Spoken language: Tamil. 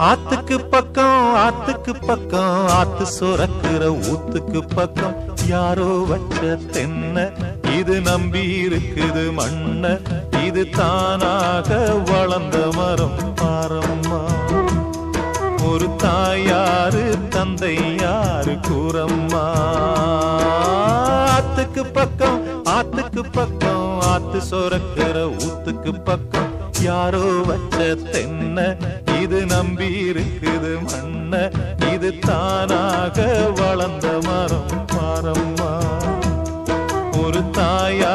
ஆத்துக்கு பக்கம் ஆத்து சுரக்கிற ஊத்துக்கு பக்கம் யாரோ வச்ச தென்ன இது நம்பி இருக்குது மண்ண இது தானாக வளர்ந்த மரம் பாரம்மா ஒரு தாயாரு தந்தை யாரு கூறம்மா ஆத்துக்கு பக்கம் ஆத்து சுரக்கிற ஊத்துக்கு பக்கம் யாரோ வச்ச தென்ன இது நம்பி இருக்குது மண்ண இது தானாக வளர்ந்த மரம் பாரம்மா ஒரு தாயா